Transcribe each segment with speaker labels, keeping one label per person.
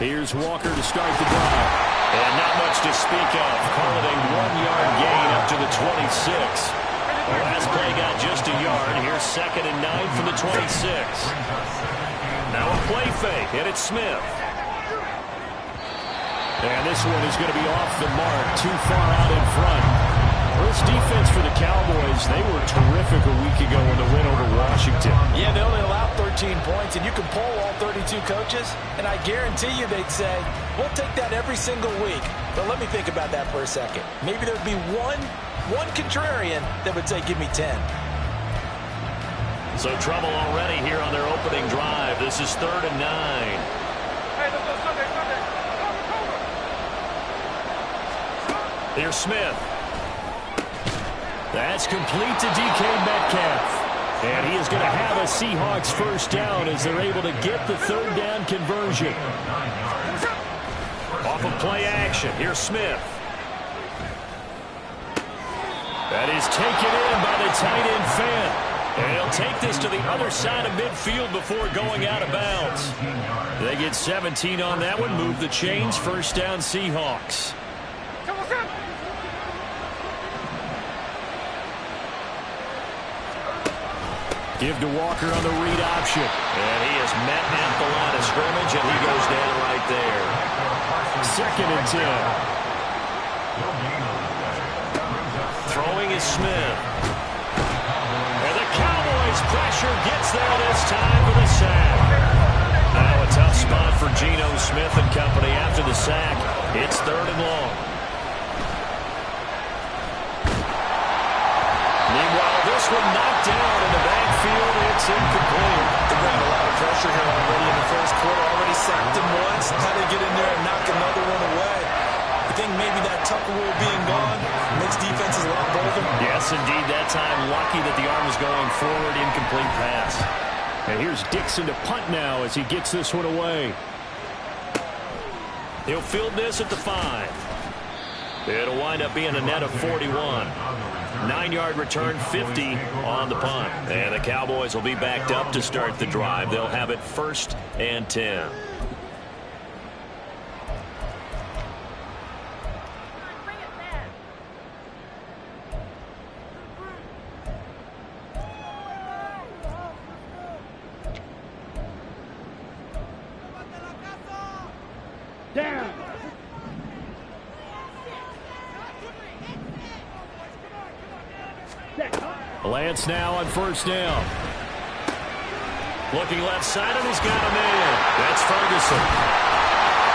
Speaker 1: Here's Walker to start the drive.
Speaker 2: And not much to speak of. Call it a 1-yard gain up to the 26. The last play got just a yard. Here's 2nd and 9 from the 26. Now a play fake, and it's Smith.
Speaker 1: And this one is going to be off the mark, too far out in front. This defense for the Cowboys, they were terrific a week ago in the win over Washington.
Speaker 3: Yeah, they only allowed 13 points, and you can poll all 32 coaches, and I guarantee you they'd say, we'll take that every single week. But let me think about that for a second. Maybe there'd be one contrarian that would say, give me 10.
Speaker 2: So trouble already here on their opening drive. This is 3rd and 9. Here's Smith. That's complete to DK Metcalf. And he is going to have a Seahawks first down as they're able to get the 3rd down conversion. Off of play action. Here's Smith. That is taken in by the tight end Fant. And he'll take this to the other side of midfield before going out of bounds. They get 17 on that one. Move the chains. First down Seahawks.
Speaker 1: Give to Walker on the read option.
Speaker 2: And he is met at the line of scrimmage, and he goes down right there.
Speaker 1: 2nd and 10.
Speaker 2: Throwing is Smith. And the Cowboys pressure gets there this time for the sack. Now a tough spot for Geno Smith and company after the sack. It's 3rd and long. Meanwhile, this one knocked down in the backfield. It's incomplete.
Speaker 3: They got a lot of pressure here already in the first quarter. Already sacked him once. How they get in there and knock another one away? I think maybe that Tucker rule being gone makes defenses a lot bolder.
Speaker 2: Yes, indeed. That time, lucky that the arm was going forward. Incomplete pass.
Speaker 1: And here's Dixon to punt now as he gets this one away.
Speaker 2: He'll field this at the 5. It'll wind up being a net of 41. 9-yard return, 50 on the punt. And the Cowboys will be backed up to start the drive. They'll have it 1st and 10.
Speaker 1: Down. Lance now on 1st down.
Speaker 2: Looking left side, and he's got him in. That's Ferguson.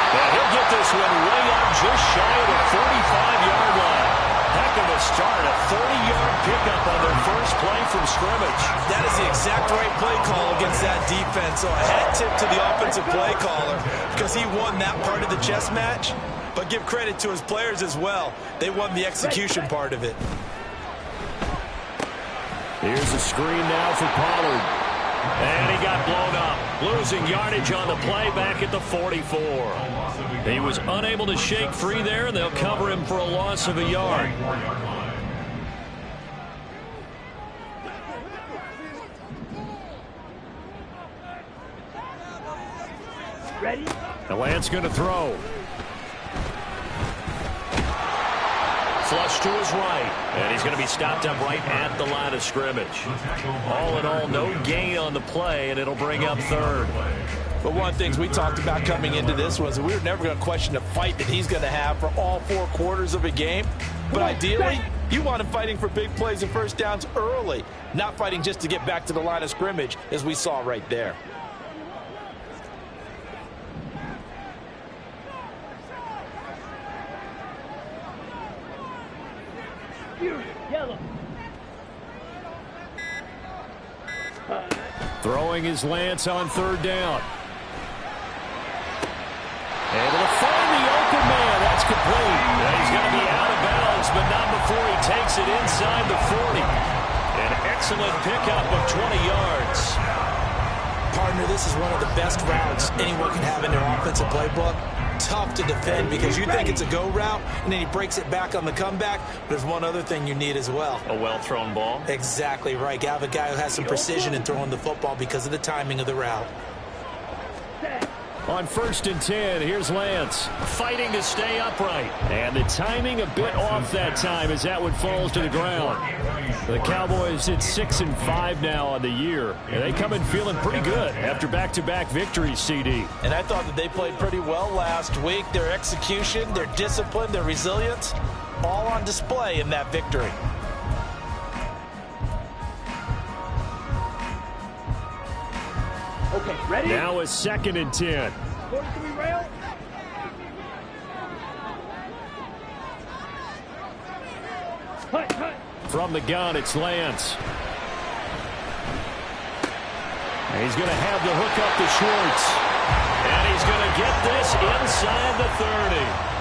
Speaker 2: And he'll get this one way up just shy of the 45-yard line. Heck of a start, a 30-yard pickup on their first play from scrimmage.
Speaker 3: That is the exact right play call against that defense. So a hat tip to the offensive play caller because he won that part of the chess match. But give credit to his players as well. They won the execution part of it.
Speaker 1: Here's a screen now for Pollard.
Speaker 2: And he got blown up. Losing yardage on the play back at the 44. He was unable to shake free there, and they'll cover him for a loss of a yard.
Speaker 1: Ready? And Lance going to throw.
Speaker 2: Flush to his right, and he's going to be stopped up right at the line of scrimmage. All in all, no gain on the play, and it'll bring up 3rd.
Speaker 3: But one of the things we talked about coming into this was that we were never going to question the fight that he's going to have for all 4 quarters of a game. But ideally, you want him fighting for big plays and first downs early, not fighting just to get back to the line of scrimmage, as we saw right there.
Speaker 1: Yellow. Throwing his Lance on 3rd down. Able to find the open man. That's complete.
Speaker 2: He's going to be out of bounds, but not before he takes it inside the 40. An excellent pickup of 20 yards.
Speaker 3: Partner, this is one of the best routes anyone can have in their offensive playbook. Tough to defend because you think it's a go route, and then he breaks it back on the comeback. But there's one other thing you need as well.
Speaker 2: A well-thrown ball?
Speaker 3: Exactly right. You have a guy who has some precision in throwing the football because of the timing of the route.
Speaker 1: On 1st and 10, here's Lance.
Speaker 2: Fighting to stay upright.
Speaker 1: And the timing a bit off that time as that one falls to the ground. The Cowboys at 6-5 now on the year. And they come in feeling pretty good after back-to-back victories, CD.
Speaker 3: And I thought that they played pretty well last week. Their execution, their discipline, their resilience, all on display in that victory.
Speaker 4: Okay, ready?
Speaker 1: Now a 2nd and 10. From the gun, it's Lance. And he's going to have the hook up to Schwartz.
Speaker 2: And he's going to get this inside the 30.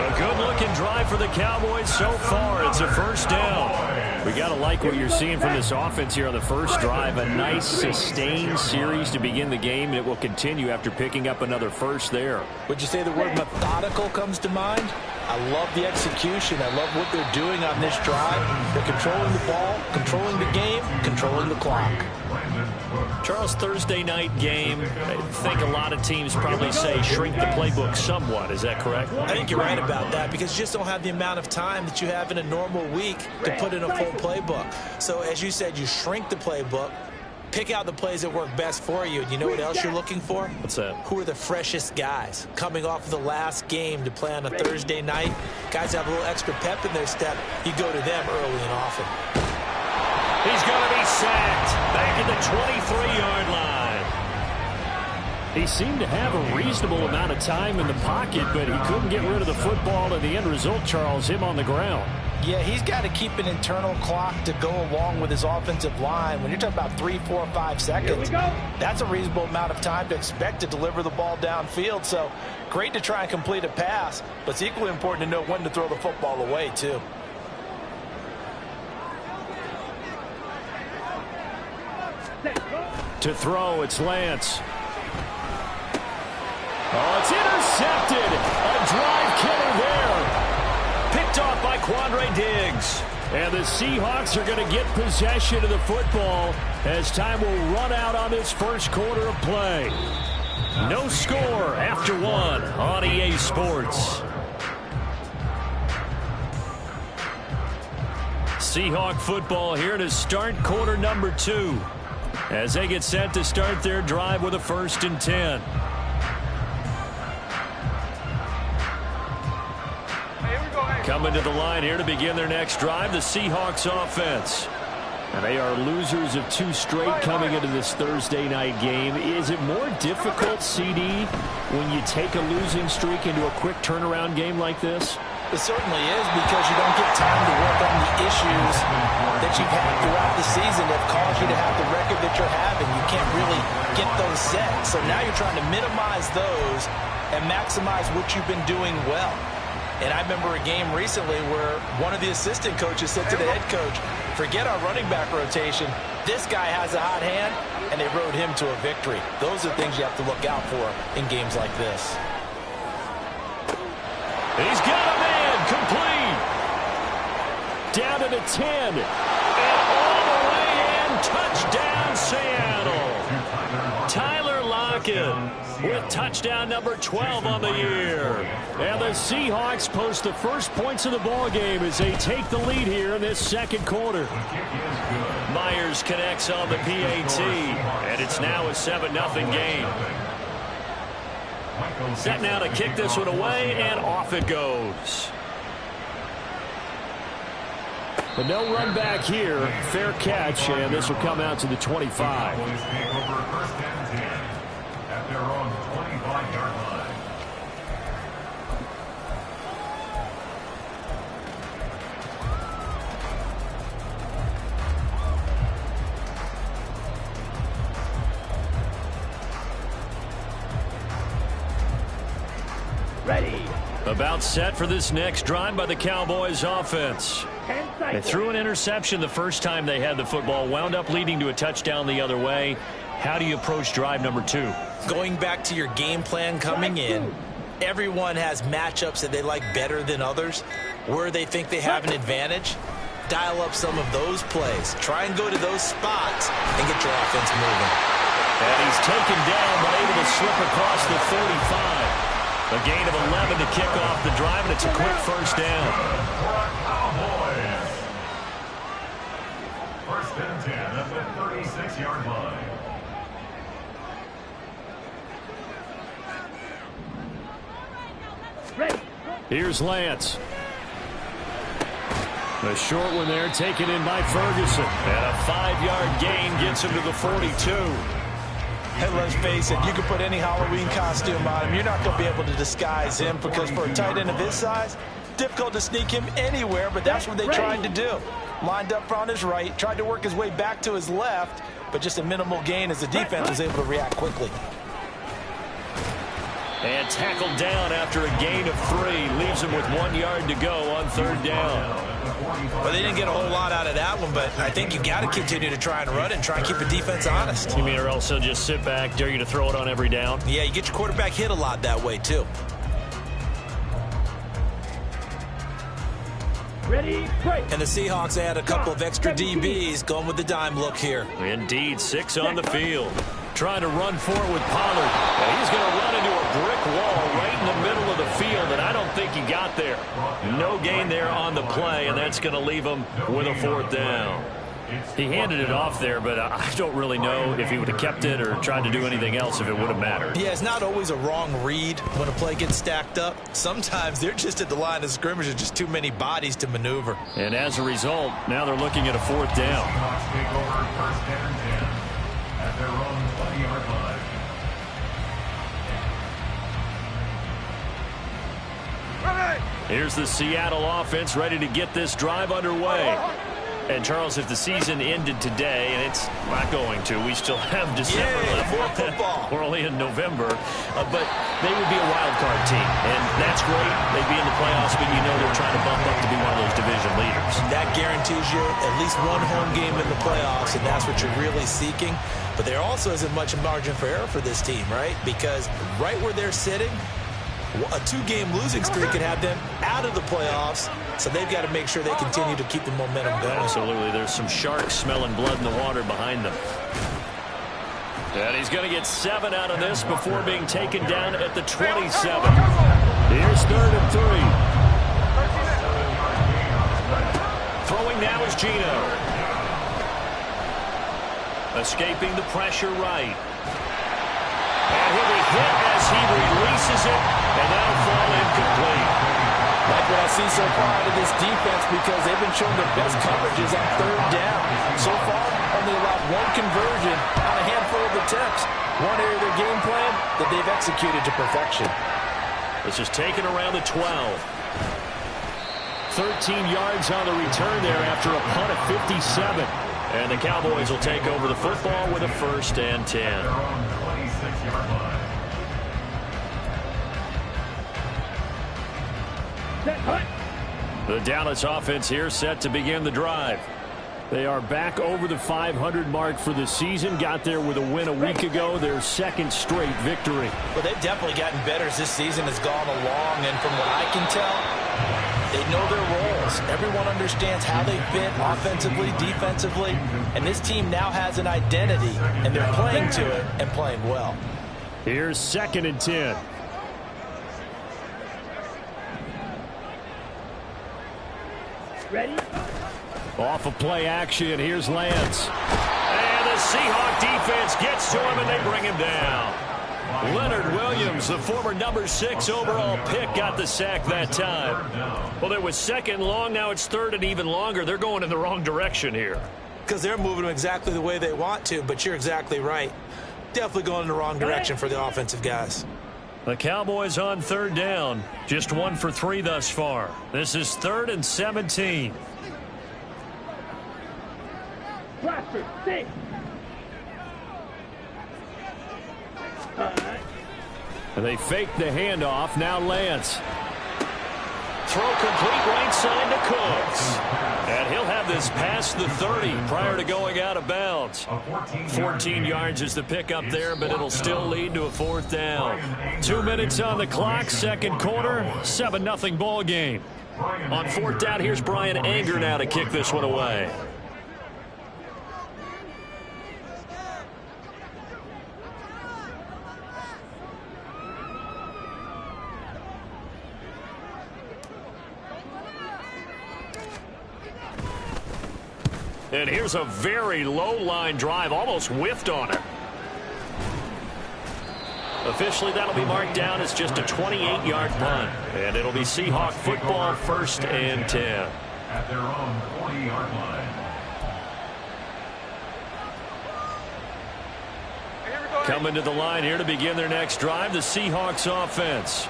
Speaker 2: A good-looking drive for the Cowboys so far. It's a 1st down.
Speaker 1: We got to like what you're seeing from this offense here on the first drive. A nice, sustained series to begin the game, and it will continue after picking up another first there.
Speaker 3: Would you say the word methodical comes to mind? I love the execution. I love what they're doing on this drive. They're controlling the ball, controlling the game, controlling the clock.
Speaker 2: Charles, Thursday night game, I think a lot of teams probably say shrink the playbook somewhat. Is that correct?
Speaker 3: I think you're right about that because you just don't have the amount of time that you have in a normal week to put in a full playbook. So as you said, you shrink the playbook, pick out the plays that work best for you. And you know what else you're looking for?
Speaker 2: What's that? Who
Speaker 3: are the freshest guys coming off of the last game to play on a Thursday night? Guys have a little extra pep in their step. You go to them early and often.
Speaker 2: He's going to be sacked back at the 23-yard line.
Speaker 1: He seemed to have a reasonable amount of time in the pocket, but he couldn't get rid of the football, and the end result, Charles, him on the ground.
Speaker 3: Yeah, he's got to keep an internal clock to go along with his offensive line. When you're talking about 3, 4, 5 seconds, that's a reasonable amount of time to expect to deliver the ball downfield. So great to try and complete a pass, but it's equally important to know when to throw the football away, too.
Speaker 1: To throw, it's Lance. Oh, it's intercepted. A drive killer there.
Speaker 2: Picked off by Quandre Diggs.
Speaker 1: And the Seahawks are going to get possession of the football as time will run out on this first quarter of play. No score after 1 on EA Sports. Seahawk football here to start quarter number 2. As they get set to start their drive with a 1st and 10. Coming to the line here to begin their next drive, the Seahawks offense. And they are losers of 2 straight coming into this Thursday night game. Is it more difficult, CD, when you take a losing streak into a quick turnaround game like this?
Speaker 3: It certainly is, because you don't get time to work on the issues that you've had throughout the season that have caused you to have the record that you're having. You can't really get those set. So now you're trying to minimize those and maximize what you've been doing well. And I remember a game recently where one of the assistant coaches said to the head coach, forget our running back rotation. This guy has a hot hand, and they rode him to a victory. Those are things you have to look out for in games like this.
Speaker 1: He's got a man complete. Down to the 10. And all the way in. Touchdown, Seattle. Tyler Lockett with touchdown number 12 on the year. And the Seahawks post the first points of the ball game as they take the lead here in this second quarter.
Speaker 2: Myers connects on the PAT, and it's now a 7-0 game. Set now to kick this one away, and off it goes.
Speaker 1: But no run back here. Fair catch, and this will come out to the 25. At their own 25-yard line.
Speaker 4: Ready.
Speaker 1: About set for this next drive by the Cowboys offense. They threw an interception the first time they had the football, wound up leading to a touchdown the other way. How do you approach drive number 2?
Speaker 3: Going back to your game plan coming in, everyone has matchups that they like better than others. Where they think they have an advantage, dial up some of those plays. Try and go to those spots and get your offense moving.
Speaker 1: And he's taken down, but able to slip across the 35. A gain of 11 to kick off the drive, and it's a quick first down.
Speaker 4: First and 10 at the 36-yard line.
Speaker 1: Here's Lance. A short one there, taken in by Ferguson. And a 5-yard gain gets him to the 42.
Speaker 3: And let's face it, you can put any Halloween costume on him. You're not going to be able to disguise him because for a tight end of his size, difficult to sneak him anywhere, but that's what they tried to do. Lined up on his right, tried to work his way back to his left, but just a minimal gain as the defense was able to react quickly.
Speaker 1: And tackled down after a gain of 3. Leaves him with 1 yard to go on third down.
Speaker 3: Well, they didn't get a whole lot out of that one, but I think you got to continue to try and run and try and keep the defense honest.
Speaker 1: You mean or else he'll just sit back, dare you to throw it on every down?
Speaker 3: Yeah, you get your quarterback hit a lot that way, too.
Speaker 5: Ready, play.
Speaker 3: And the Seahawks add a couple of extra DBs going with the dime look here.
Speaker 1: Indeed, 6 on the field. Trying to run forward with Pollard. And he's going to run into a brick wall right in the middle of the field, and I don't think he got there. No gain there on the play, and that's going to leave him with a 4th down. He handed it off there, but I don't really know if he would have kept it or tried to do anything else if it would have mattered.
Speaker 3: Yeah, it's not always a wrong read when a play gets stacked up. Sometimes they're just at the line of scrimmage. There's just too many bodies to maneuver.
Speaker 1: And as a result, now they're looking at a 4th down.
Speaker 4: Take over first and 10 at their own 20-yard line.
Speaker 1: Here's the Seattle offense ready to get this drive underway. And, Charles, if the season ended today, and it's not going to, we still have December left.
Speaker 3: More football.
Speaker 1: We're only in November. But they would be a wild card team, and that's great. They'd be in the playoffs, but you know they're trying to bump up to be one of those division leaders.
Speaker 3: That guarantees you at least one home game in the playoffs, and that's what you're really seeking. But there also isn't much margin for error for this team, right? Because right where they're sitting, a 2-game losing streak could have them out of the playoffs, so they've got to make sure they continue to keep the momentum going.
Speaker 1: Absolutely. There's some sharks smelling blood in the water behind them. And he's going to get 7 out of this before being taken down at the 27. Here's 3rd and 3. Throwing now is Gino. Escaping the pressure right. And he'll be hit as he releases it, and that'll fall incomplete.
Speaker 3: Like what I see so far out of this defense, because they've been showing their best coverages on 3rd down. So far, only allowed 1 conversion on a handful of attempts. One area of their game plan that they've executed to perfection.
Speaker 1: This is taken around the 12. 13 yards on the return there after a punt at 57. And the Cowboys will take over the football with a 1st and 10. The Dallas offense here set to begin the drive. They are back over the 500 mark for the season. Got there with a win a week ago, their 2nd straight victory.
Speaker 3: Well, they've definitely gotten better as this season has gone along, and from what I can tell, they know their roles. Everyone understands how they fit offensively, defensively, and this team now has an identity, and they're playing to it and playing well.
Speaker 1: Here's 2nd and 10.
Speaker 5: Ready?
Speaker 1: Off of play action, here's Lance. And the Seahawk defense gets to him, and they bring him down. Leonard Williams, the former number 6 overall pick, got the sack that time. Well, it was 2nd long, now it's 3rd and even longer. They're going in the wrong direction here.
Speaker 3: Because they're moving them exactly the way they want to, but you're exactly right. Definitely going in the wrong direction for the offensive guys.
Speaker 1: The Cowboys on 3rd down. Just 1 for 3 thus far. This is 3rd and 17.
Speaker 5: Blaster, stay.
Speaker 1: And they fake the handoff. Now Lance. Throw complete right side to Cooks. And he'll have this past the 30 prior to going out of bounds. 14 yards is the pickup there, but it'll still lead to a 4th down. 2 minutes on the clock, 2nd quarter, 7-0 ball game. On 4th down, here's Brian Anger now to kick this one away.
Speaker 2: And here's a very low-line drive, almost whiffed on it. Officially, that'll be marked down as just a 28-yard punt. And it'll be Seahawk football, 1st and 10.
Speaker 4: At their own 40-yard line.
Speaker 2: Coming to the line here to begin their next drive, the Seahawks offense.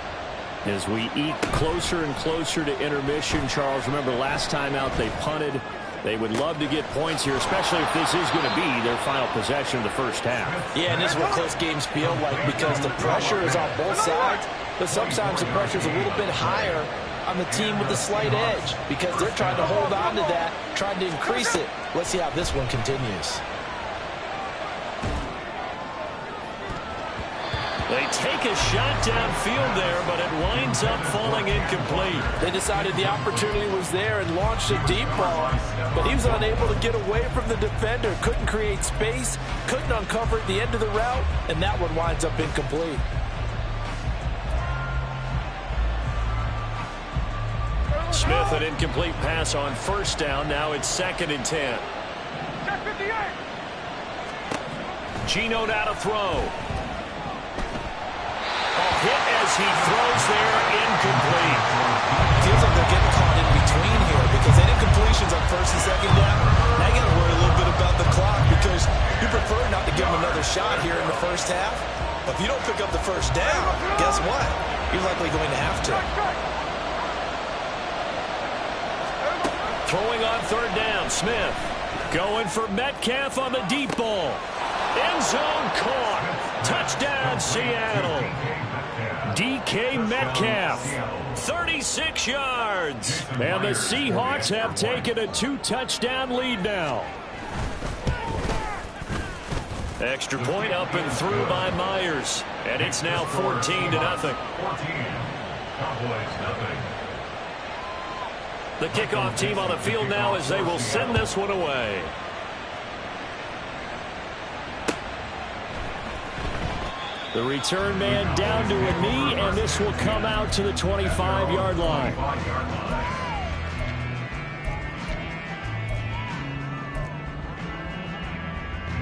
Speaker 2: As we eke closer and closer to intermission, Charles, remember last time out they punted. They would love to get points here, especially if this is going to be their final possession of the first half.
Speaker 3: Yeah, and this is what close games feel like because the pressure is on both sides, but sometimes the pressure is a little bit higher on the team with the slight edge because they're trying to hold on to that, trying to increase it. Let's see how this one continues.
Speaker 2: They take a shot downfield there, but it winds up falling incomplete.
Speaker 3: They decided the opportunity was there and launched a deep ball, but he was unable to get away from the defender, couldn't create space, couldn't uncover at the end of the route, and that one winds up incomplete.
Speaker 2: Smith, an incomplete pass on 1st down. Now it's 2nd and 10. Geno now to throw. Hit as he throws there, incomplete.
Speaker 3: Feels like they're getting caught in between here because they did completions on 1st and 2nd down. Now you got to worry a little bit about the clock because you prefer not to give them another shot here in the first half. But if you don't pick up the 1st down, guess what? You're likely going to have to.
Speaker 2: Throwing on 3rd down, Smith. Going for Metcalf on the deep ball. End zone caught. Touchdown, Seattle. DK Metcalf, 36 yards. And the Seahawks have taken a 2-touchdown lead now. Extra point up and through by Myers. And it's now 14-0.
Speaker 4: 14. Cowboys, nothing.
Speaker 2: The kickoff team on the field now as they will send this one away. The return man down to a knee, and this will come out to the 25-yard line.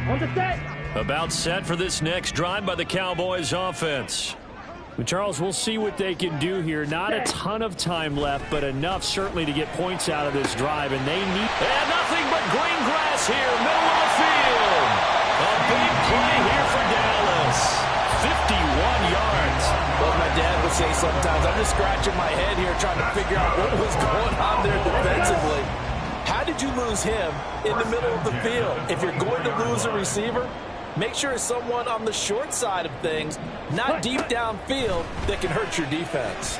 Speaker 5: On the set.
Speaker 2: About set for this next drive by the Cowboys offense.
Speaker 1: Charles, we'll see what they can do here. Not a ton of time left, but enough certainly to get points out of this drive, and they need...
Speaker 2: And nothing but green grass here, middle of the field. A big play here for Dallas. 51 yards.
Speaker 3: Well, my dad would say sometimes, I'm just scratching my head here trying to figure out what was going on there defensively. How did you lose him in the middle of the field? If you're going to lose a receiver, make sure it's someone on the short side of things, not deep downfield, that can hurt your defense.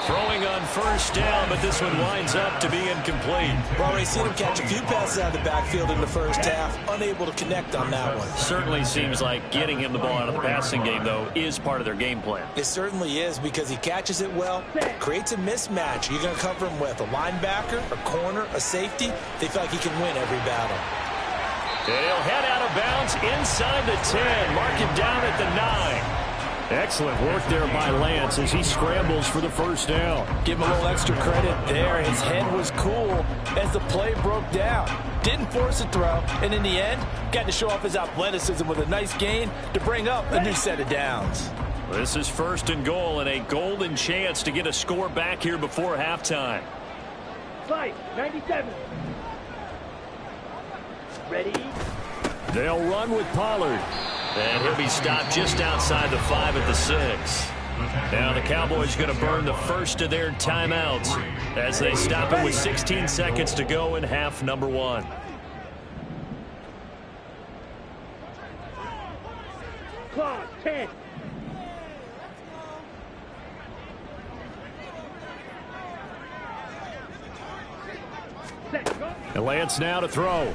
Speaker 2: Throwing on 1st down, but this one winds up to be incomplete.
Speaker 3: We've already seen him catch a few passes out of the backfield in the first half, unable to connect on that one.
Speaker 2: Certainly seems like getting him the ball out of the passing game, though, is part of their game plan.
Speaker 3: It certainly is because he catches it well, creates a mismatch. You're going to cover him with a linebacker, a corner, a safety. They feel like he can win every battle.
Speaker 2: And he'll head out of bounds inside the 10. Mark him down at the 9.
Speaker 1: Excellent work there by Lance as he scrambles for the 1st down.
Speaker 3: Give him a little extra credit there. His head was cool as the play broke down. Didn't force a throw, and in the end, got to show off his athleticism with a nice gain to bring up a new set of downs.
Speaker 2: This is 1st and goal and a golden chance to get a score back here before halftime.
Speaker 5: Slide, 97. Ready?
Speaker 1: They'll run with Pollard.
Speaker 2: And he'll be stopped just outside the 5 at the 6. Now the Cowboys going to burn the first of their timeouts as they stop it with 16 seconds to go in half number 1.
Speaker 5: Clock, 10. Set, go.
Speaker 1: And Lance now to throw.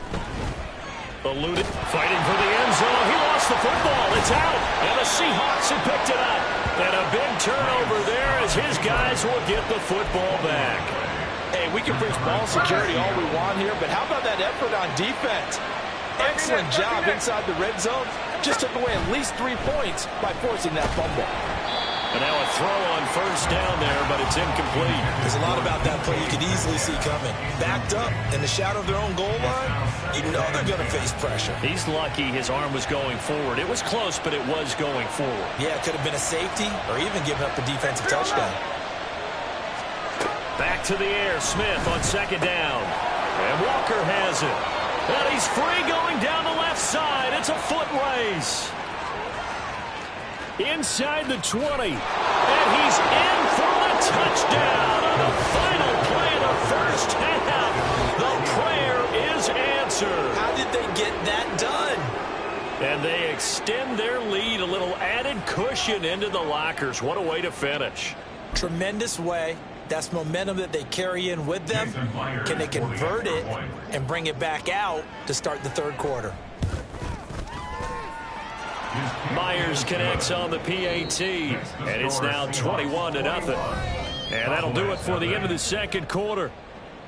Speaker 2: Eluded, fighting for the end zone. He lost the football. It's out. And the Seahawks have picked it up. And a big turnover there as his guys will get the football back.
Speaker 3: Hey, we can preach ball security all we want here, but how about that effort on defense? Excellent job inside the red zone. Just took away at least 3 points by forcing that fumble.
Speaker 2: And now a throw on first down there, but it's incomplete.
Speaker 3: There's a lot about that play you could easily see coming. Backed up in the shadow of their own goal line, you know they're going to face pressure.
Speaker 2: He's lucky his arm was going forward. It was close, but it was going forward.
Speaker 3: Yeah, it could have been a safety or even given up a defensive touchdown.
Speaker 2: Back to the air. Smith on second down. And Walker has it. And he's free going down the left side. It's a foot race. Inside the 20. And he's in for the touchdown on the final play of the first half. The prayer is answered.
Speaker 3: How did they get that done?
Speaker 2: And they extend their lead, a little added cushion into the lockers. What a way to finish.
Speaker 3: Tremendous way. That's momentum that they carry in with them. Can they convert it and bring it back out to start the third quarter?
Speaker 2: Myers connects on the PAT, and it's now 21-0. And that'll do it for the end of the second quarter.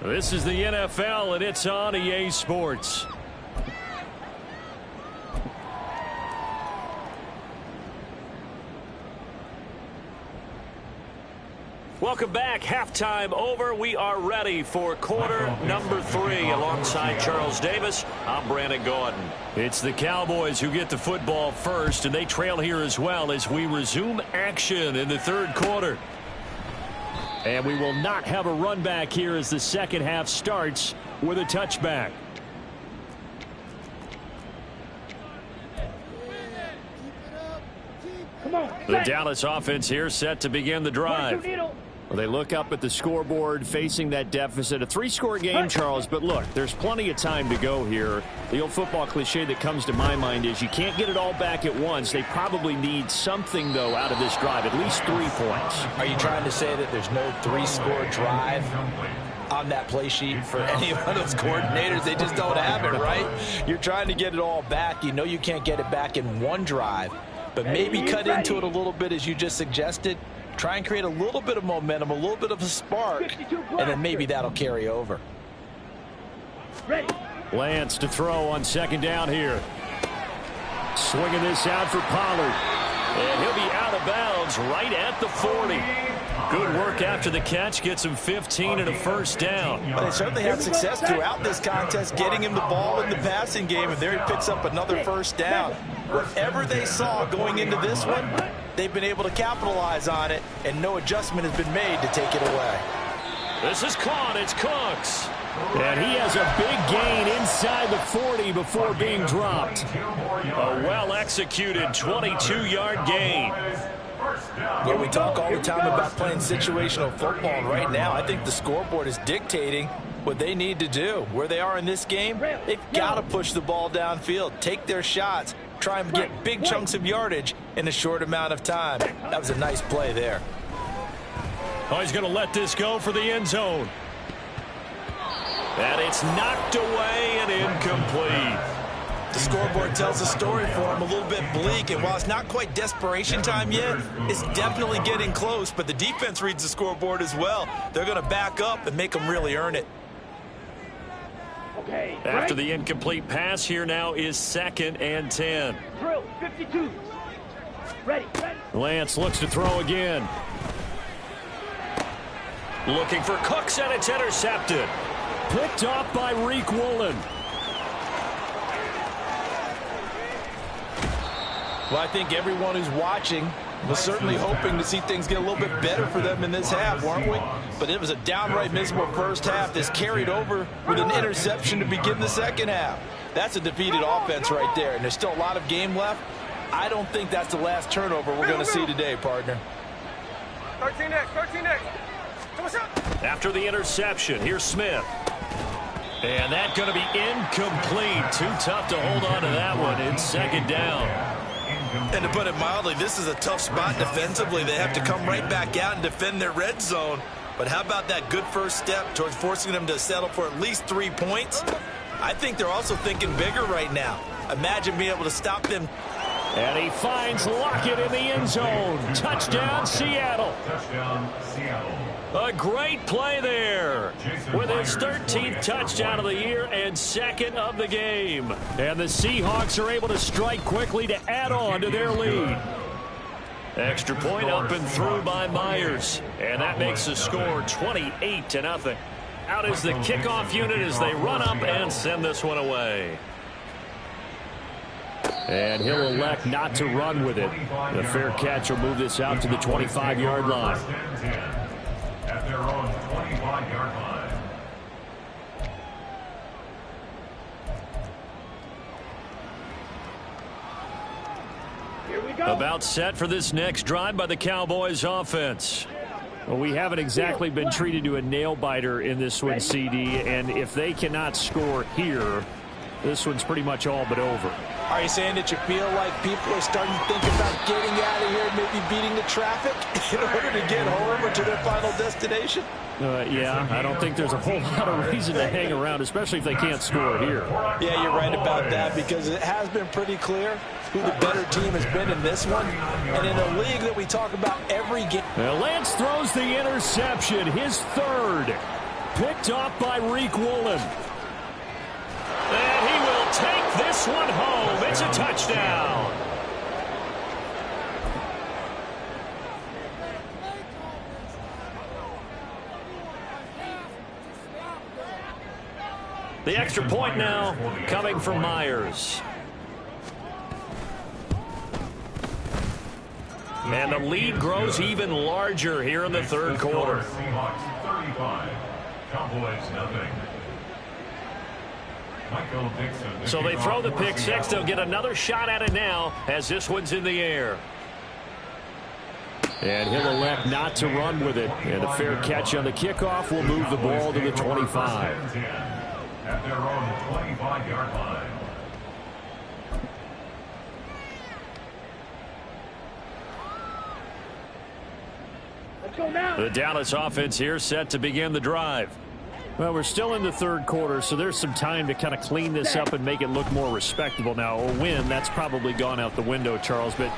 Speaker 2: This is the NFL, and it's on EA Sports. Welcome back. Halftime over. We are ready for quarter number 3. Alongside Charles Davis, I'm Brandon Gordon. It's the Cowboys who get the football first, and they trail here as well as we resume action in the third quarter. And we will not have a run back here as the second half starts with a touchback.
Speaker 5: Come on.
Speaker 2: The Dallas offense here set to begin the drive.
Speaker 1: Well, they look up at the scoreboard facing that deficit. A 3-score game, Charles, but look, there's plenty of time to go here. The old football cliche that comes to my mind is you can't get it all back at once. They probably need something, though, out of this drive, at least 3 points.
Speaker 3: Are you trying to say that there's no 3-score drive on that play sheet for any one of those coordinators? They just don't have it, right? You're trying to get it all back. You know you can't get it back in one drive, but maybe cut into it a little bit as you just suggested. Try and create a little bit of momentum, a little bit of a spark, and then maybe that'll carry over.
Speaker 5: Ready.
Speaker 1: Lance to throw on second down here. Swinging this out for Pollard.
Speaker 2: And he'll be out of bounds right at the 40. Good work after the catch. Gets him 15 and a first down.
Speaker 3: But they certainly had success throughout this contest getting him the ball in the passing game, and there he picks up another first down. Whatever they saw going into this one, they've been able to capitalize on it, and no adjustment has been made to take it away.
Speaker 2: This is caught. It's Cooks.
Speaker 1: And he has a big gain inside the 40 before being dropped.
Speaker 2: A well-executed 22-yard gain.
Speaker 3: Yeah, we talk all the time about playing situational football, and right now I think the scoreboard is dictating what they need to do. Where they are in this game, they've got to push the ball downfield, take their shots, try and get big chunks of yardage in a short amount of time. That was a nice play there.
Speaker 2: Oh, he's going to let this go for the end zone. And it's knocked away and incomplete.
Speaker 3: The scoreboard tells a story for him, a little bit bleak, and while it's not quite desperation time yet, it's definitely getting close, but the defense reads the scoreboard as well. They're going to back up and make them really earn it.
Speaker 5: Okay.
Speaker 2: After the incomplete pass, here now is 2nd and 10.
Speaker 5: Drill 52. Ready.
Speaker 1: Lance looks to throw again.
Speaker 2: Looking for Cooks, and it's intercepted.
Speaker 1: Picked off by Reek Woolen.
Speaker 3: Well, I think everyone who's watching was certainly hoping to see things get a little bit better for them in this half, weren't we? But it was a downright miserable first half that's carried over with an interception to begin the second half. That's a defeated offense right there, and there's still a lot of game left. I don't think that's the last turnover we're going to see today, partner.
Speaker 5: 13 next.
Speaker 2: After the interception, here's Smith. And that's going to be incomplete. Too tough to hold on to that one in 2nd down.
Speaker 3: And to put it mildly, this is a tough spot defensively. They have to come right back out and defend their red zone. But how about that good first step towards forcing them to settle for at least 3 points? I think they're also thinking bigger right now. Imagine being able to stop them.
Speaker 1: And he finds Lockett in the end zone. Touchdown, Seattle.
Speaker 4: Touchdown, Seattle.
Speaker 2: A great play there with his 13th touchdown of the year and 2nd of the game.
Speaker 1: And the Seahawks are able to strike quickly to add on to their lead.
Speaker 2: Extra point up and through by Myers. And that makes the score 28-0. Out is the kickoff unit as they run up and send this one away.
Speaker 1: And he'll elect not to run with it. The fair catch will move this out to the 25-yard line.
Speaker 4: At their own 25-yard line.
Speaker 5: Here we go.
Speaker 1: About set for this next drive by the Cowboys offense. Well, we haven't exactly been treated to a nail-biter in this one, CD, and if they cannot score here, this one's pretty much all but over.
Speaker 3: Are you saying that you feel like people are starting to think about getting out of here, maybe beating the traffic in order to get home or to their final destination?
Speaker 1: Yeah, I don't think there's a whole lot of reason to hang around, especially if they can't score here.
Speaker 3: Yeah, you're right about that, because it has been pretty clear who the better team has been in this one. And in a league that we talk about every game.
Speaker 1: Lance throws the interception, his third. Picked off by Reek Woolen.
Speaker 2: And he will take this one home. It's a touchdown. The extra point now coming from Myers. And the lead grows even larger here in the third quarter.
Speaker 4: Seahawks 35, Cowboys nothing. Michael Dixon.
Speaker 2: So they throw the pick six. They'll get another shot at it now as this one's in the air.
Speaker 1: And he'll elect not to run with it. And a fair catch on the kickoff will move the ball to the 25.
Speaker 4: At their own 25-yard line.
Speaker 5: Let's go now.
Speaker 1: The Dallas offense here set to begin the drive. Well, we're still in the third quarter, so there's some time to kind of clean this up and make it look more respectable. Now, a win, that's probably gone out the window, Charles, but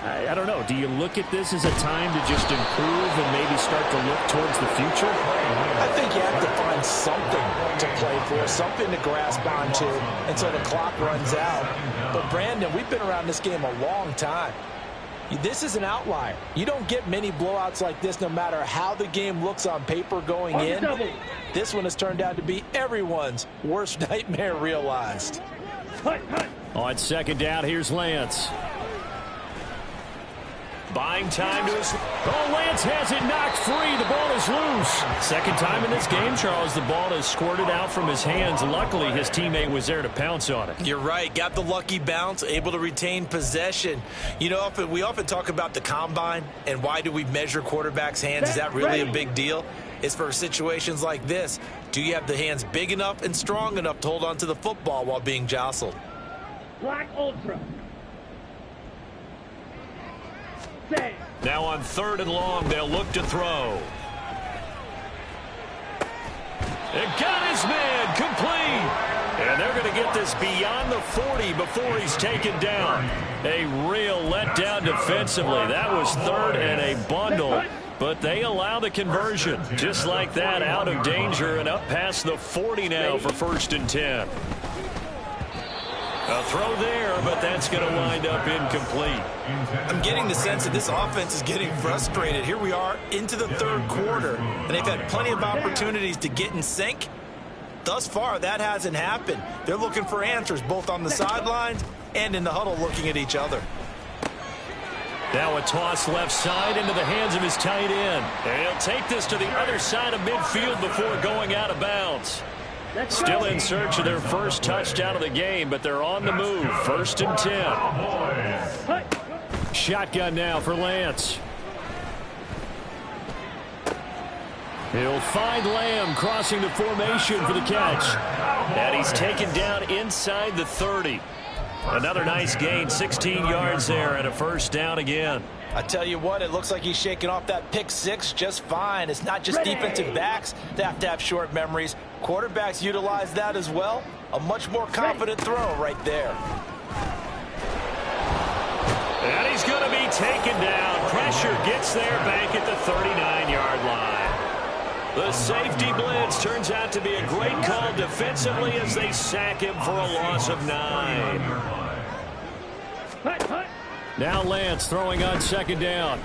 Speaker 1: I don't know. Do you look at this as a time to just improve and maybe start to look towards the future?
Speaker 3: I think you have to find something to play for, something to grasp onto until the clock runs out. But, Brandon, we've been around this game a long time. This is an outlier. You don't get many blowouts like this no matter how the game looks on paper going in. This one has turned out to be everyone's worst nightmare realized.
Speaker 1: On second down, here's Lance.
Speaker 2: Buying time to his...
Speaker 1: Oh, Lance has it knocked free. The ball is loose.
Speaker 2: Second time in this game, Charles, the ball has squirted out from his hands. Luckily, his teammate was there to pounce on it.
Speaker 3: You're right. Got the lucky bounce, able to retain possession. You know, we often talk about the combine and why do we measure quarterbacks' hands. Is that really a big deal? It's for situations like this. Do you have the hands big enough and strong enough to hold on to the football while being jostled?
Speaker 5: Black Ultra.
Speaker 2: Now on third and long, they'll look to throw. It got his man complete. And they're going to get this beyond the 40 before he's taken down. A real letdown defensively. That was third and a bundle. But they allow the conversion. Just like that, out of danger and up past the 40 now for 1st and 10. A throw there, but that's going to wind up incomplete.
Speaker 3: I'm getting the sense that this offense is getting frustrated. Here we are into the third quarter, and they've had plenty of opportunities to get in sync. Thus far, that hasn't happened. They're looking for answers both on the sidelines and in the huddle looking at each other.
Speaker 2: Now a toss left side into the hands of his tight end. And he'll take this to the other side of midfield before going out of bounds. Still in search of their first touchdown of the game, but they're on the move. 1st and 10.
Speaker 1: Shotgun now for Lance. He'll find Lamb crossing the formation for the catch.
Speaker 2: And he's taken down inside the 30. Another nice gain, 16 yards there, and a 1st down again.
Speaker 3: I tell you what, it looks like he's shaking off that pick six just fine. It's not just defensive backs that have to have short memories. Quarterbacks utilize that as well. A much more confident throw right there.
Speaker 2: And he's going to be taken down. Pressure gets there back at the 39-yard line. The safety blitz turns out to be a great call defensively as they sack him for a loss of 9.
Speaker 1: Now Lance throwing on second down.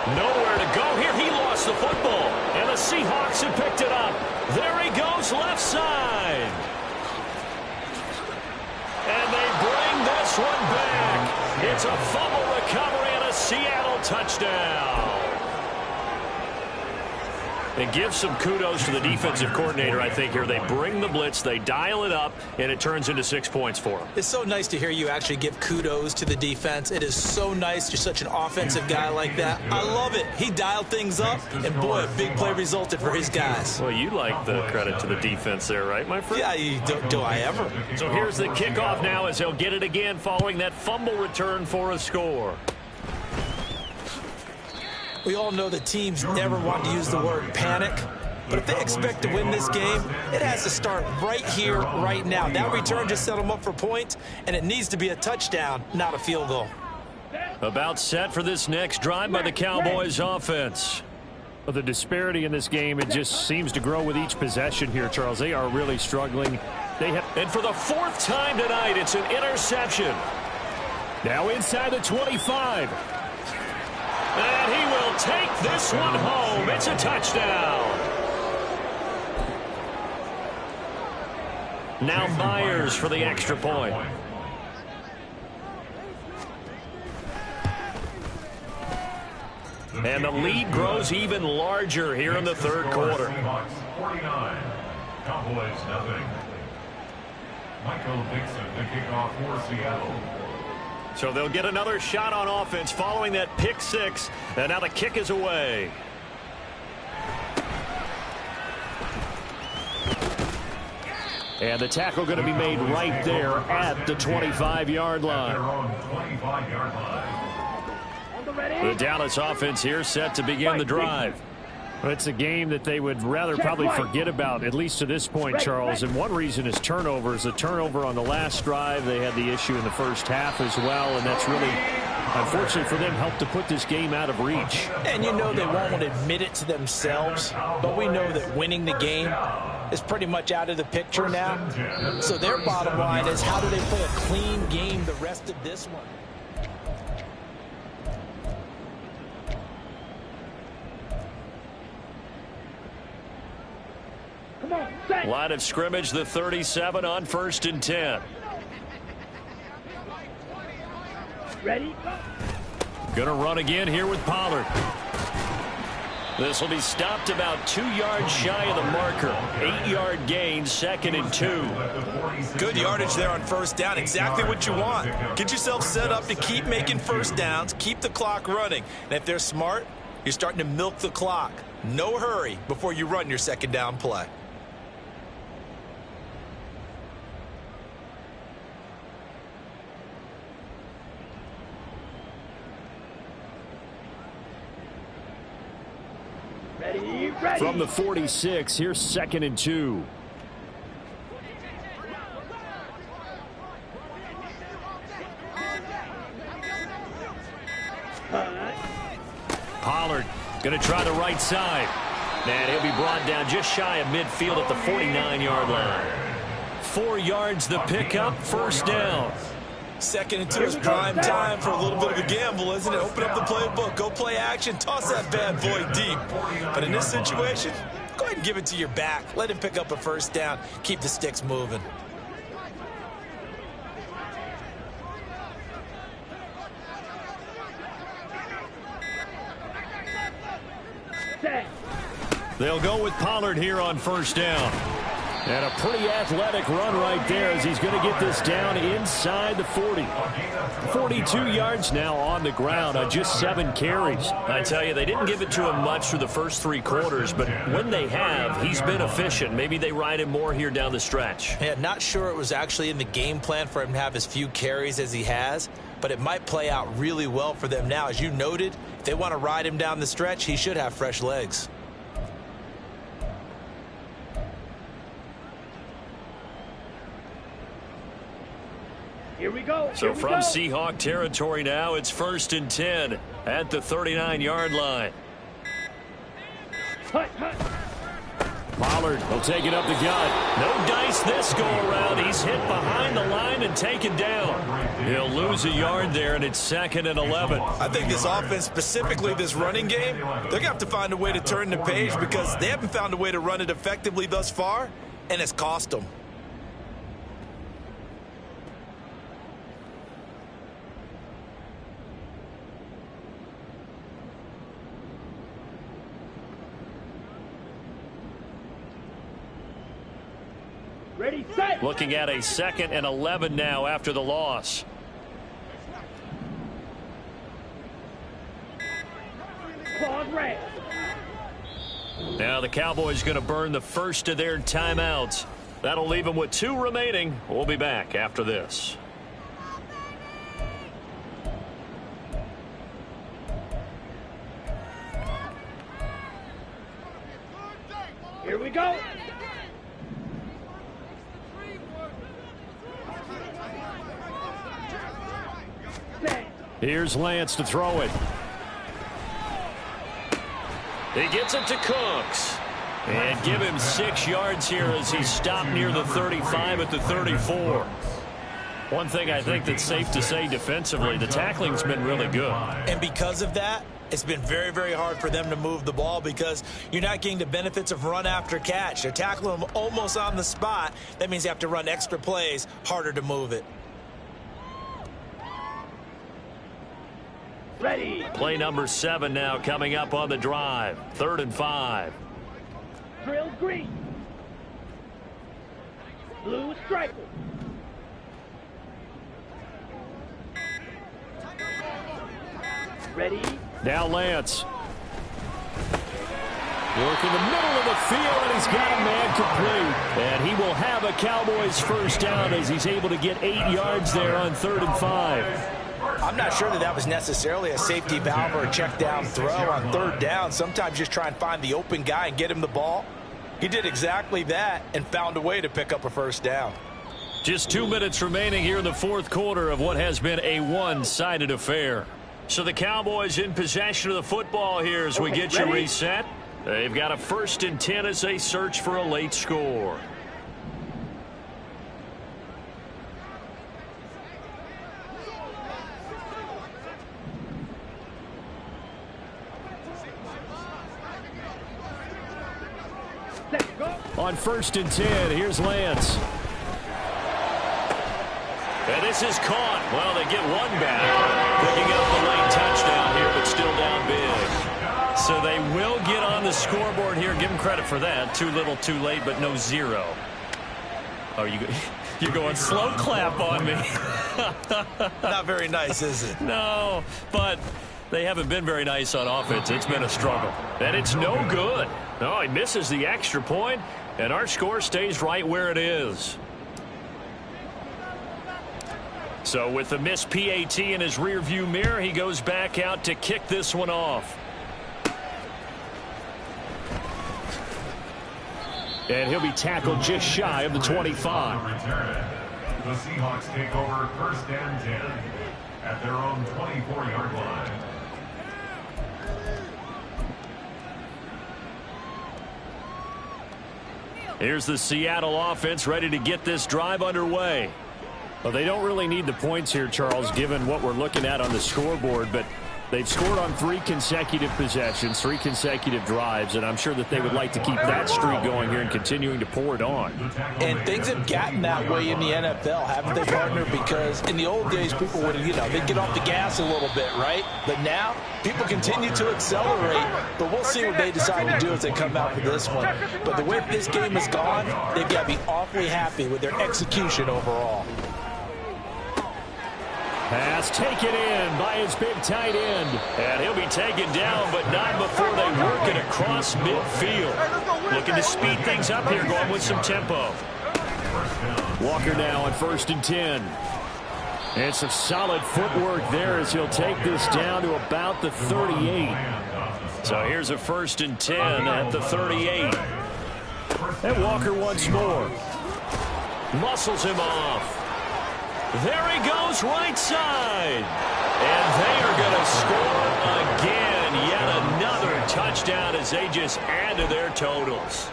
Speaker 2: Nowhere to go here. He lost the football. And the Seahawks have picked it up. There he goes, left side. And they bring this one back. It's a fumble recovery and a Seattle touchdown. And give some kudos to the defensive coordinator, I think, here. They bring the blitz, they dial it up, and it turns into 6 points for them.
Speaker 3: It's so nice to hear you actually give kudos to the defense. It is so nice. You're such an offensive guy like that. I love it. He dialed things up, and boy, a big play resulted for his guys.
Speaker 2: Well, you like the credit to the defense there, right, my friend?
Speaker 3: Yeah, do I ever?
Speaker 2: So here's the kickoff now as he'll get it again following that fumble return for a score.
Speaker 3: We all know that teams never want to use the word panic, but if they expect to win this game, it has to start right here, right now. That return just set them up for points, and it needs to be a touchdown, not a field goal.
Speaker 2: About set for this next drive by the Cowboys offense.
Speaker 1: Well, the disparity in this game, it just seems to grow with each possession here, Charles. They are really struggling.
Speaker 2: And for the fourth time tonight, it's an interception.
Speaker 1: Now inside the 25.
Speaker 2: And he will take this one home. It's a touchdown. Now Myers for the extra point. And the lead grows even larger here in the third quarter.
Speaker 4: 49. Cowboys nothing. Michael Dixon to kick off for Seattle.
Speaker 2: So they'll get another shot on offense following that pick six. And now the kick is away.
Speaker 1: And the tackle going to be made right there at the 25-yard line.
Speaker 2: The Dallas offense here set to begin the drive.
Speaker 1: Well, it's a game that they would rather probably forget about, at least to this point, Charles. And one reason is turnovers. The turnover on the last drive, they had the issue in the first half as well. And that's really, unfortunately for them, helped to put this game out of reach.
Speaker 3: And you know they won't admit it to themselves, but we know that winning the game is pretty much out of the picture now. So their bottom line is, how do they play a clean game the rest of this one?
Speaker 2: Line of scrimmage, the 37 on 1st and 10.
Speaker 5: Ready?
Speaker 2: Going to run again here with Pollard. This will be stopped about 2 yards shy of the marker. 8-yard gain, 2nd and 2.
Speaker 3: Good yardage there on first down. Exactly what you want. Get yourself set up to keep making first downs, keep the clock running. And if they're smart, you're starting to milk the clock. No hurry before you run your second down play.
Speaker 5: Ready.
Speaker 1: From the 46, here's 2nd and 2.
Speaker 2: Pollard going to try the right side. And he'll be brought down just shy of midfield at the 49-yard line. 4 yards the pickup, first down.
Speaker 3: 2nd and 2 is prime time for a little bit of a gamble, isn't it? Open up the playbook, go play action, toss that bad boy deep. But in this situation, go ahead and give it to your back. Let him pick up a first down. Keep the sticks moving.
Speaker 2: They'll go with Pollard here on first down.
Speaker 1: And a pretty athletic run right there as he's going to get this down inside the 40. 42 yards now on the ground on just 7 carries.
Speaker 2: I tell you, they didn't give it to him much through the first 3 quarters, but when they have, he's been efficient. Maybe they ride him more here down the stretch.
Speaker 3: Yeah, not sure it was actually in the game plan for him to have as few carries as he has, but it might play out really well for them now. As you noted, if they want to ride him down the stretch, he should have fresh legs.
Speaker 5: Here we go.
Speaker 2: So from Seahawk territory now, it's 1st and 10 at the 39-yard line.
Speaker 1: Pollard will take it up the gut. No dice this go-around. He's hit behind the line and taken down. He'll lose a yard there, and it's 2nd and 11.
Speaker 3: I think this offense, specifically this running game, they're going to have to find a way to turn the page because they haven't found a way to run it effectively thus far, and it's cost them.
Speaker 5: Ready, set.
Speaker 1: Looking at a 2nd and 11 now after the loss.
Speaker 5: Claws red.
Speaker 1: Now the Cowboys going to burn the first of their timeouts. That'll leave them with 2 remaining. We'll be back after this.
Speaker 5: Here we go.
Speaker 1: Here's Lance to throw it. He gets it to Cooks. And give him 6 yards here as he stopped near the 35 at the 34. One thing I think that's safe to say defensively, the tackling's been really good.
Speaker 3: And because of that, it's been very, very hard for them to move the ball because you're not getting the benefits of run after catch. They're tackling them almost on the spot. That means you have to run extra plays, harder to move it.
Speaker 5: Ready.
Speaker 1: Play number 7 now coming up on the drive. 3rd and 5.
Speaker 5: Drill green. Blue stripe. Ready.
Speaker 1: Now Lance. Work in the middle of the field, and he's got a man complete. And he will have a Cowboys first down as he's able to get 8 yards there on 3rd and 5.
Speaker 3: I'm not sure that was necessarily a safety valve or a check down throw on 3rd down. Sometimes just try and find the open guy and get him the ball. He did exactly that and found a way to pick up a first down.
Speaker 1: Just 2 minutes remaining here in the 4th quarter of what has been a one-sided affair. So the Cowboys in possession of the football here as we get you reset. They've got a 1st and 10 as they search for a late score. On 1st and 10, here's Lance. And this is caught. Well, they get one back. Picking up the late touchdown here, but still down big. So they will get on the scoreboard here. Give them credit for that. Too little, too late, but no 0. Oh, you're going slow clap on me.
Speaker 3: Not very nice, is it?
Speaker 1: No, but they haven't been very nice on offense. It's been a struggle. And it's no good. Oh, he misses the extra point, and our score stays right where it is. So with the missed PAT in his rearview mirror, he goes back out to kick this one off. And he'll be tackled just shy of the 25.
Speaker 4: The Seahawks take over 1st and 10 at their own 24-yard line.
Speaker 1: Here's the Seattle offense ready to get this drive underway. Well, they don't really need the points here, Charles, given what we're looking at on the scoreboard, but they've scored on 3 consecutive possessions, 3 consecutive drives, and I'm sure that they would like to keep that streak going here and continuing to pour it on.
Speaker 3: And things have gotten that way in the NFL, haven't they, partner? Because in the old days, people would, they'd get off the gas a little bit, right? But now, people continue to accelerate, but we'll see what they decide to do as they come out for this one. But the way this game has gone, they've got to be awfully happy with their execution overall.
Speaker 1: Pass taken in by his big tight end. And he'll be taken down, but not before they work it across midfield. Looking to speed things up here, going with some tempo. Walker now on 1st and 10. And some solid footwork there as he'll take this down to about the 38. So here's a 1st and 10 at the 38. And Walker once more. Muscles him off. There he goes, right side. And they are going to score again. Yet another touchdown as they just add to their totals.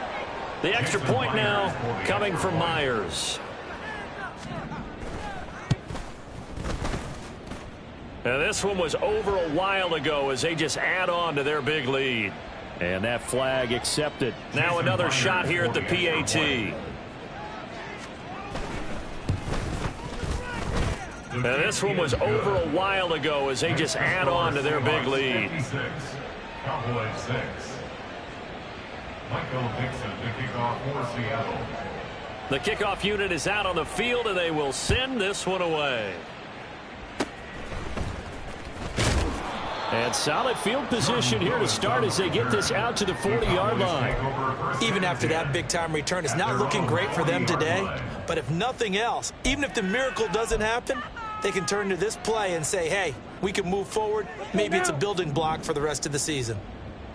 Speaker 2: The extra point now coming from Myers. And this one was over a while ago as they just add on to their big lead.
Speaker 1: And that flag accepted.
Speaker 2: Now another shot here at the PAT. And this one was over a while ago as they just add on to their big lead.
Speaker 4: Cowboys 6. Michael Dixon, the kickoff for Seattle.
Speaker 2: The kickoff unit is out on the field, and they will send this one away.
Speaker 1: And solid field position here to start as they get this out to the 40-yard line.
Speaker 3: Even after that big-time return, it's not looking great for them today. But if nothing else, even if the miracle doesn't happen, they can turn to this play and say, hey, we can move forward. Maybe it's a building block for the rest of the season.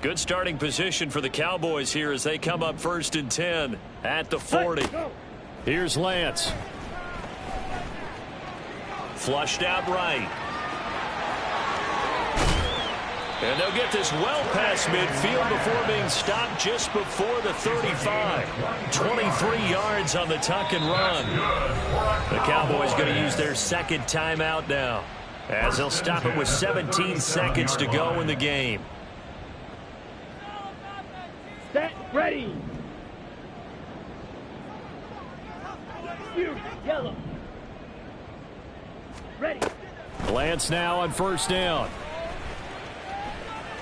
Speaker 2: Good starting position for the Cowboys here as they come up 1st and 10 at the 40.
Speaker 1: Here's Lance.
Speaker 2: Flushed out right. And they'll get this well past midfield before being stopped just before the 35. 23 yards on the tuck and run. The Cowboys going to use their second timeout now as they'll stop it with 17 seconds to go in the game.
Speaker 5: Set, ready. You, yellow. Ready.
Speaker 1: Lance now on 1st down.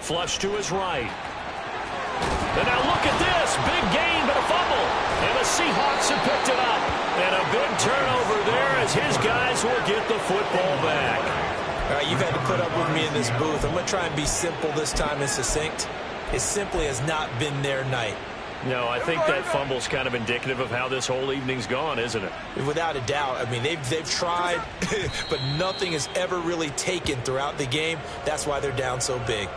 Speaker 2: Flush to his right. And now look at this. Big gain, but a fumble. And the Seahawks have picked it up. And a big turnover there as his guys will get the football back.
Speaker 3: All right, you've had to put up with me in this booth. I'm going to try and be simple this time and succinct. It simply has not been their night.
Speaker 2: No, I think that fumble's kind of indicative of how this whole evening's gone, isn't it?
Speaker 3: Without a doubt. I mean, they've tried, but nothing has ever really taken throughout the game. That's why they're down so big.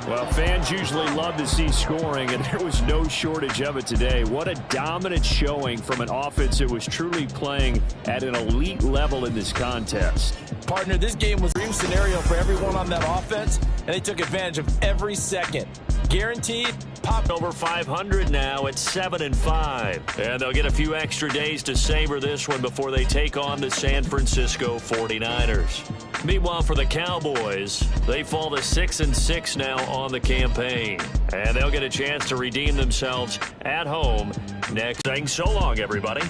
Speaker 1: Well, fans usually love to see scoring, and there was no shortage of it today. What a dominant showing from an offense that was truly playing at an elite level in this contest.
Speaker 3: Partner, this game was a dream scenario for everyone on that offense, and they took advantage of every second. Guaranteed.
Speaker 2: Pop over 500 now at 7-5. And they'll get a few extra days to savor this one before they take on the San Francisco 49ers. Meanwhile, for the Cowboys, they fall to 6-6 now on the campaign. And they'll get a chance to redeem themselves at home next. Saying so long, everybody.